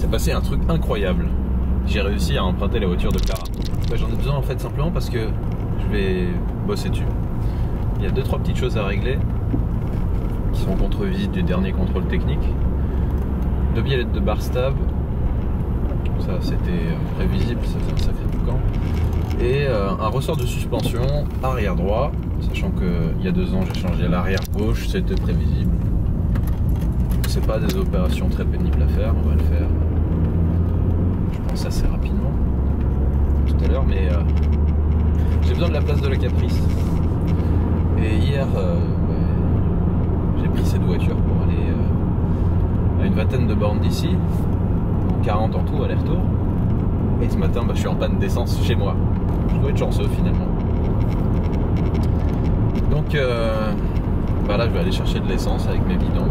C'est passé un truc incroyable. J'ai réussi à emprunter la voiture de Clara. J'en ai besoin en fait simplement parce que je vais bosser dessus. Il y a 2-3 petites choses à régler qui sont contre-visite du dernier contrôle technique. 2 biellettes de bar stab, ça c'était prévisible, ça fait un sacré boucan. Et un ressort de suspension arrière droit, sachant qu'il y a 2 ans j'ai changé à l'arrière gauche, c'était prévisible. C'est pas des opérations très pénibles à faire, on va le faire, je pense assez rapidement tout à l'heure, mais j'ai besoin de la place de la Caprice. Et hier, j'ai pris cette voiture pour aller à une vingtaine de bornes d'ici, 40 en tout aller-retour. Et ce matin, je suis en panne d'essence chez moi. Je dois être chanceux finalement. Donc là, je vais aller chercher de l'essence avec mes bidons.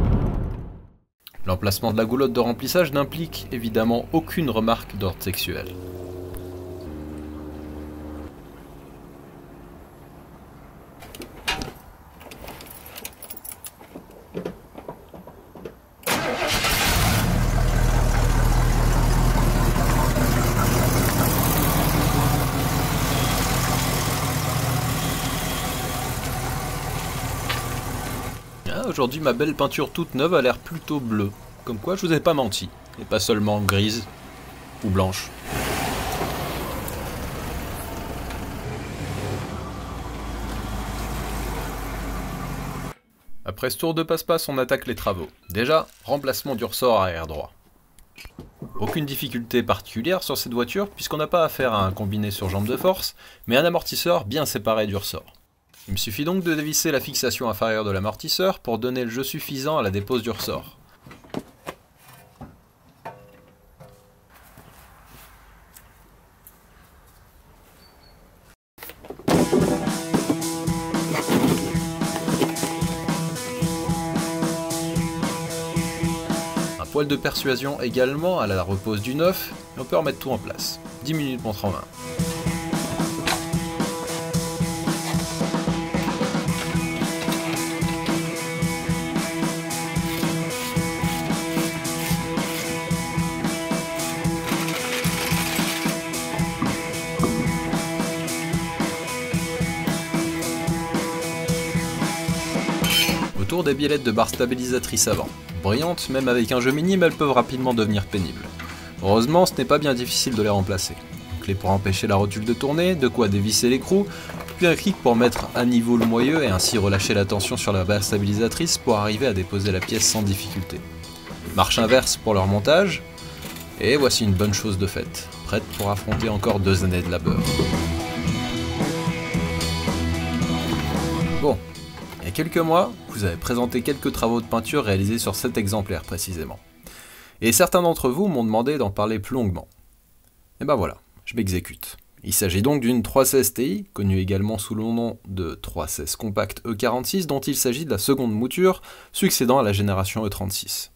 L'emplacement de la goulotte de remplissage n'implique évidemment aucune remarque d'ordre sexuel. Aujourd'hui, ma belle peinture toute neuve a l'air plutôt bleue. Comme quoi, je vous ai pas menti. Et pas seulement grise ou blanche. Après ce tour de passe-passe, on attaque les travaux. Déjà, remplacement du ressort arrière droit. Aucune difficulté particulière sur cette voiture, puisqu'on n'a pas affaire à un combiné sur jambe de force, mais un amortisseur bien séparé du ressort. Il me suffit donc de dévisser la fixation inférieure de l'amortisseur pour donner le jeu suffisant à la dépose du ressort. Un poil de persuasion également à la repose du neuf, et on peut remettre tout en place. 10 minutes montre en main. Autour des biellettes de barre stabilisatrice avant. Brillantes, même avec un jeu minime, elles peuvent rapidement devenir pénibles. Heureusement, ce n'est pas bien difficile de les remplacer. Clé pour empêcher la rotule de tourner, de quoi dévisser l'écrou, puis un clic pour mettre à niveau le moyeu et ainsi relâcher la tension sur la barre stabilisatrice pour arriver à déposer la pièce sans difficulté. Marche inverse pour leur montage, et voici une bonne chose de faite, prête pour affronter encore 2 années de labeur. Bon. Il y a quelques mois, je vous avais présenté quelques travaux de peinture réalisés sur cet exemplaire précisément. Et certains d'entre vous m'ont demandé d'en parler plus longuement. Et ben voilà, je m'exécute. Il s'agit donc d'une 316 Ti, connue également sous le nom de 316 Compact E46, dont il s'agit de la seconde mouture, succédant à la génération E36.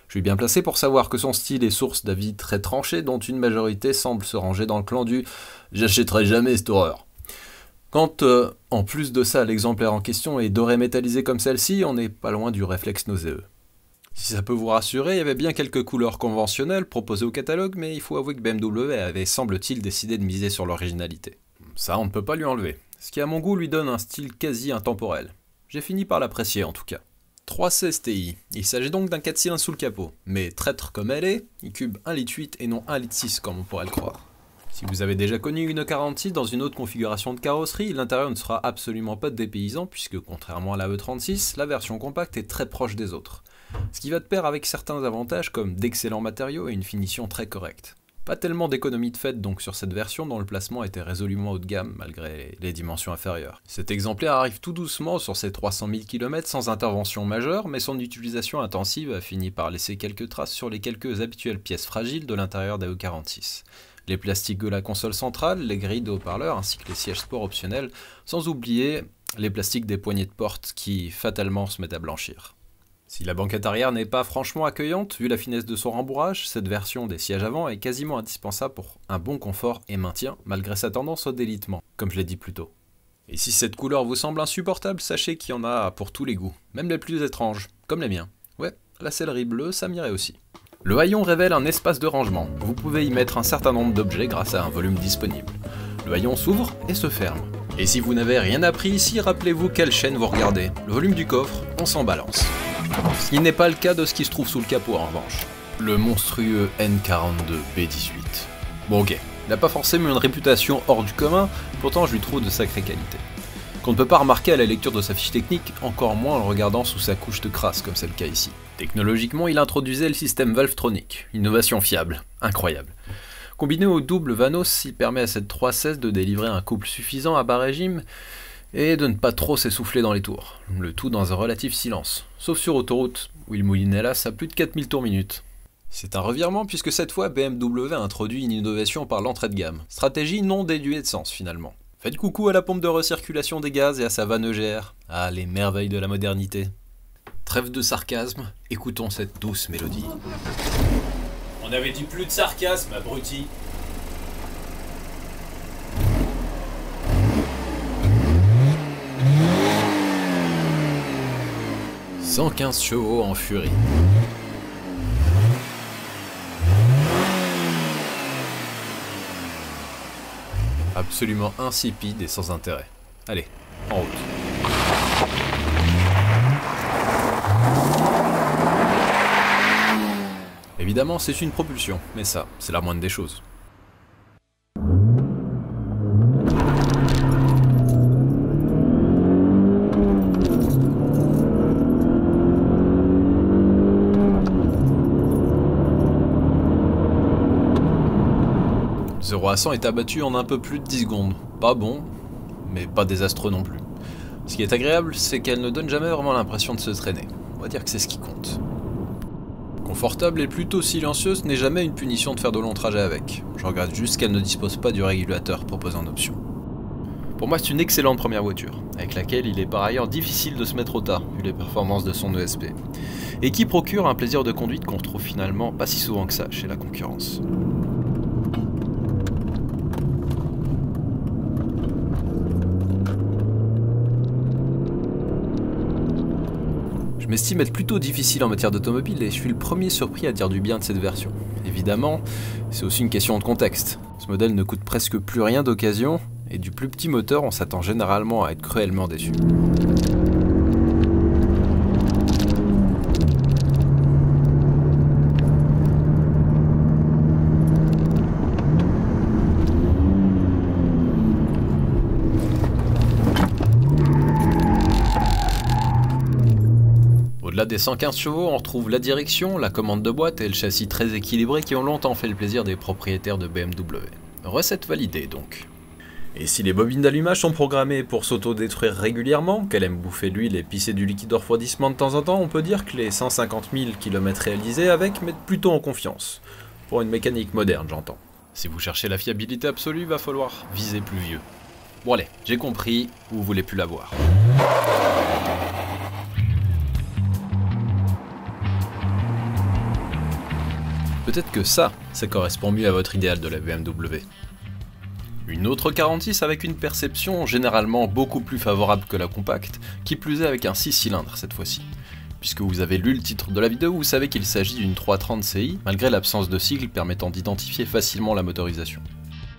Je suis bien placé pour savoir que son style est source d'avis très tranchés, dont une majorité semble se ranger dans le clan du « j'achèterai jamais cette horreur ». Quand, en plus de ça, l'exemplaire en question est doré métallisé comme celle-ci, on n'est pas loin du réflexe nauséeux. Si ça peut vous rassurer, il y avait bien quelques couleurs conventionnelles proposées au catalogue, mais il faut avouer que BMW avait, semble-t-il, décidé de miser sur l'originalité. Ça, on ne peut pas lui enlever, ce qui à mon goût lui donne un style quasi intemporel. J'ai fini par l'apprécier en tout cas. 316 Ti, il s'agit donc d'un 4 cylindres sous le capot, mais traître comme elle est, il cube 1,8 litre et non 1,6 litre comme on pourrait le croire. Si vous avez déjà connu une E46 dans une autre configuration de carrosserie, l'intérieur ne sera absolument pas dépaysant puisque contrairement à la E36, la version compacte est très proche des autres. Ce qui va de pair avec certains avantages comme d'excellents matériaux et une finition très correcte. Pas tellement d'économie de fait donc sur cette version dont le placement était résolument haut de gamme malgré les dimensions inférieures. Cet exemplaire arrive tout doucement sur ses 300 000 km sans intervention majeure, mais son utilisation intensive a fini par laisser quelques traces sur les quelques habituelles pièces fragiles de l'intérieur des E46. Les plastiques de la console centrale, les grilles de haut-parleurs ainsi que les sièges sport optionnels, sans oublier les plastiques des poignées de porte qui fatalement se mettent à blanchir. Si la banquette arrière n'est pas franchement accueillante, vu la finesse de son rembourrage, cette version des sièges avant est quasiment indispensable pour un bon confort et maintien, malgré sa tendance au délitement, comme je l'ai dit plus tôt. Et si cette couleur vous semble insupportable, sachez qu'il y en a pour tous les goûts, même les plus étranges, comme les miens. Ouais, la céleri bleue, ça m'irait aussi. Le haillon révèle un espace de rangement. Vous pouvez y mettre un certain nombre d'objets grâce à un volume disponible. Le haillon s'ouvre et se ferme. Et si vous n'avez rien appris ici, rappelez-vous quelle chaîne vous regardez. Le volume du coffre, on s'en balance. Ce qui n'est pas le cas de ce qui se trouve sous le capot en revanche. Le monstrueux N42B18. Bon ok, il n'a pas forcément une réputation hors du commun, pourtant je lui trouve de sacrées qualités. Qu'on ne peut pas remarquer à la lecture de sa fiche technique, encore moins en le regardant sous sa couche de crasse comme c'est le cas ici. Technologiquement, il introduisait le système Valvetronic, innovation fiable, incroyable. Combiné au double Vanos, il permet à cette 316 de délivrer un couple suffisant à bas régime et de ne pas trop s'essouffler dans les tours, le tout dans un relatif silence, sauf sur autoroute, où il mouline hélas à plus de 4000 tours minute. C'est un revirement puisque cette fois BMW a introduit une innovation par l'entrée de gamme, stratégie non déduée de sens finalement. Faites coucou à la pompe de recirculation des gaz et à sa vanne EGR, ah les merveilles de la modernité. Trêve de sarcasme, écoutons cette douce mélodie. On avait dit plus de sarcasme, abruti. « 115 chevaux en furie. Absolument insipide et sans intérêt. Allez, en route. Évidemment, c'est une propulsion, mais ça, c'est la moindre des choses. « 0 à 100 est abattu en un peu plus de 10 secondes. Pas bon, mais pas désastreux non plus. Ce qui est agréable, c'est qu'elle ne donne jamais vraiment l'impression de se traîner. On va dire que c'est ce qui compte. Confortable et plutôt silencieuse n'est jamais une punition de faire de longs trajets avec. Je regrette juste qu'elle ne dispose pas du régulateur proposé en option. Pour moi, c'est une excellente première voiture, avec laquelle il est par ailleurs difficile de se mettre au tas, vu les performances de son ESP, et qui procure un plaisir de conduite qu'on retrouve finalement pas si souvent que ça chez la concurrence. Je m'estime être plutôt difficile en matière d'automobile et je suis le premier surpris à dire du bien de cette version. Évidemment, c'est aussi une question de contexte. Ce modèle ne coûte presque plus rien d'occasion, et du plus petit moteur, on s'attend généralement à être cruellement déçu. Au-delà des 115 chevaux, on retrouve la direction, la commande de boîte et le châssis très équilibré qui ont longtemps fait le plaisir des propriétaires de BMW. Recette validée donc. Et si les bobines d'allumage sont programmées pour s'auto-détruire régulièrement, qu'elle aime bouffer de l'huile et pisser du liquide de refroidissement de temps en temps, on peut dire que les 150 000 km réalisés avec mettent plutôt en confiance. Pour une mécanique moderne, j'entends. Si vous cherchez la fiabilité absolue, va falloir viser plus vieux. Bon allez, j'ai compris, vous voulez plus la voir. Peut-être que ça correspond mieux à votre idéal de la BMW. Une autre 46 avec une perception généralement beaucoup plus favorable que la compacte, qui plus est avec un 6 cylindres cette fois-ci. Puisque vous avez lu le titre de la vidéo, vous savez qu'il s'agit d'une 330 Ci, malgré l'absence de sigle permettant d'identifier facilement la motorisation.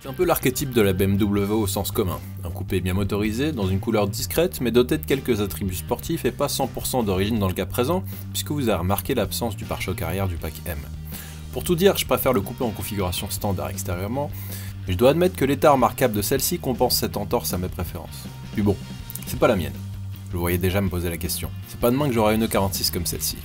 C'est un peu l'archétype de la BMW au sens commun, un coupé bien motorisé, dans une couleur discrète, mais doté de quelques attributs sportifs et pas 100% d'origine dans le cas présent, puisque vous avez remarqué l'absence du pare-choc arrière du pack M. Pour tout dire, je préfère le couper en configuration standard extérieurement, mais je dois admettre que l'état remarquable de celle-ci compense cette entorse à mes préférences. Puis bon, c'est pas la mienne. Je voyais déjà me poser la question. C'est pas demain que j'aurai une E46 comme celle-ci.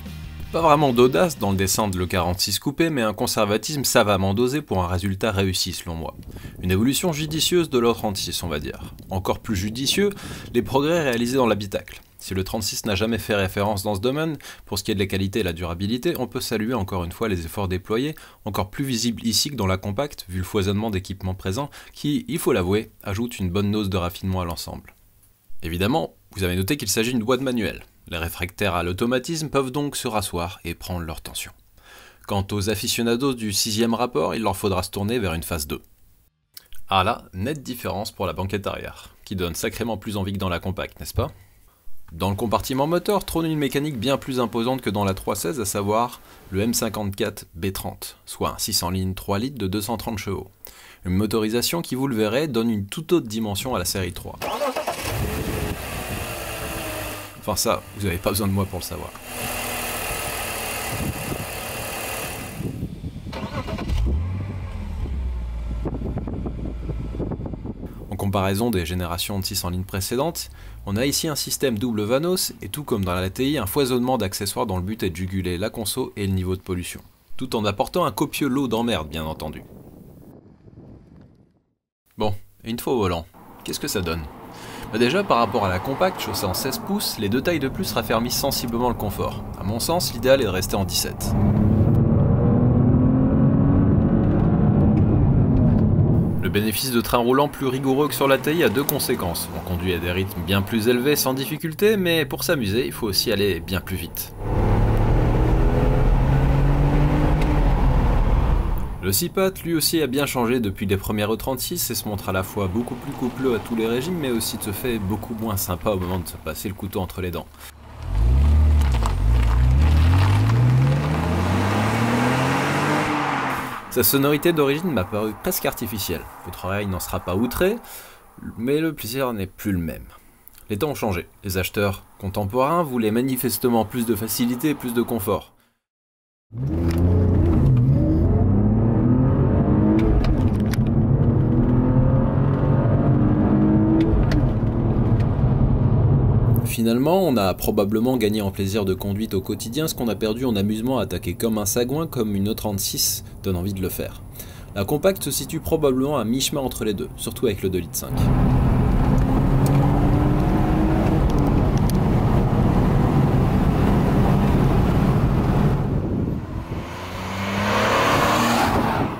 Pas vraiment d'audace dans le dessin de l'E46 coupé, mais un conservatisme savamment dosé pour un résultat réussi selon moi. Une évolution judicieuse de l'E36 on va dire. Encore plus judicieux, les progrès réalisés dans l'habitacle. Si le 36 n'a jamais fait référence dans ce domaine, pour ce qui est de la qualité et la durabilité, on peut saluer encore une fois les efforts déployés, encore plus visibles ici que dans la compacte, vu le foisonnement d'équipements présents, qui, il faut l'avouer, ajoute une bonne dose de raffinement à l'ensemble. Évidemment, vous avez noté qu'il s'agit d'une boîte manuelle. Les réfractaires à l'automatisme peuvent donc se rasseoir et prendre leur tension. Quant aux aficionados du 6e rapport, il leur faudra se tourner vers une phase 2. Ah là, nette différence pour la banquette arrière, qui donne sacrément plus envie que dans la compacte, n'est-ce pas ? Dans le compartiment moteur trône une mécanique bien plus imposante que dans la 316, à savoir le M54 B30, soit un 600 lignes 3 litres de 230 chevaux. Une motorisation qui, vous le verrez, donne une toute autre dimension à la série 3. Enfin ça, vous n'avez pas besoin de moi pour le savoir. En comparaison des générations de 600 lignes précédentes, on a ici un système double Vanos et tout comme dans la TI, un foisonnement d'accessoires dont le but est de juguler la conso et le niveau de pollution. Tout en apportant un copieux lot d'emmerdes bien entendu. Bon, et une fois au volant, qu'est-ce que ça donne ? Déjà par rapport à la compacte chaussée en 16 pouces, les deux tailles de plus raffermissent sensiblement le confort. À mon sens, l'idéal est de rester en 17. Le bénéfice de train roulant plus rigoureux que sur la TI a deux conséquences. On conduit à des rythmes bien plus élevés sans difficulté, mais pour s'amuser, il faut aussi aller bien plus vite. Le 6-pattes lui aussi a bien changé depuis les premières E36 et se montre à la fois beaucoup plus coupleux à tous les régimes, mais aussi se fait beaucoup moins sympa au moment de se passer le couteau entre les dents. Sa sonorité d'origine m'a paru presque artificielle. Votre oreille n'en sera pas outrée, mais le plaisir n'est plus le même. Les temps ont changé. Les acheteurs contemporains voulaient manifestement plus de facilité et plus de confort. Finalement, on a probablement gagné en plaisir de conduite au quotidien ce qu'on a perdu en amusement à attaquer comme un sagouin comme une E36 donne envie de le faire. La compacte se situe probablement à mi-chemin entre les deux, surtout avec le 2,5 litres.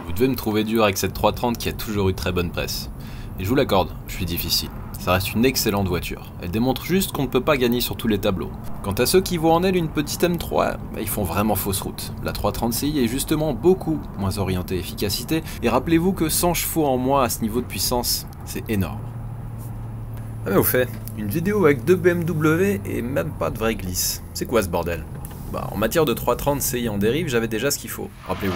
Vous devez me trouver dur avec cette 330 qui a toujours eu très bonne presse. Et je vous l'accorde, je suis difficile. Ça reste une excellente voiture. Elle démontre juste qu'on ne peut pas gagner sur tous les tableaux. Quant à ceux qui voient en elle une petite M3, ils font vraiment fausse route. La 330 Ci est justement beaucoup moins orientée efficacité, et rappelez-vous que 100 chevaux en moins à ce niveau de puissance, c'est énorme. Ah mais au fait, une vidéo avec deux BMW et même pas de vraie glisse. C'est quoi ce bordel ? En matière de 330 Ci en dérive, j'avais déjà ce qu'il faut, rappelez-vous.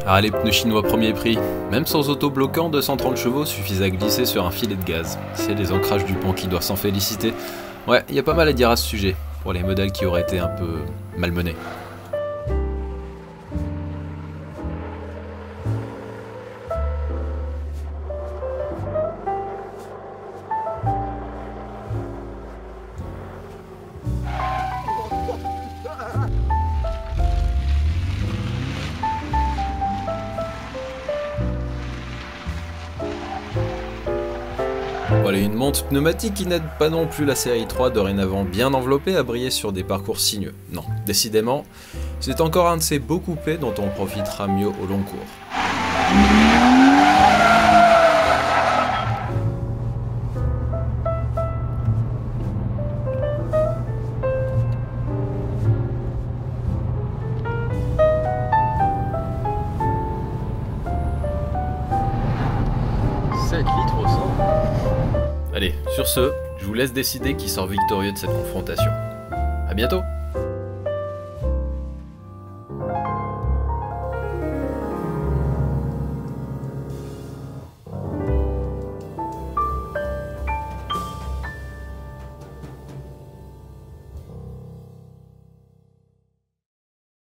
Ah, les pneus chinois premier prix. Même sans autobloquant, 230 chevaux suffisent à glisser sur un filet de gaz. C'est les ancrages du pont qui doivent s'en féliciter. Ouais, il y a pas mal à dire à ce sujet, pour les modèles qui auraient été un peu malmenés. Voilà une montre pneumatique qui n'aide pas non plus la série 3 dorénavant bien enveloppée à briller sur des parcours sinueux. Non, décidément, c'est encore un de ces beaux coupés dont on profitera mieux au long cours. Allez, sur ce, je vous laisse décider qui sort victorieux de cette confrontation. A bientôt!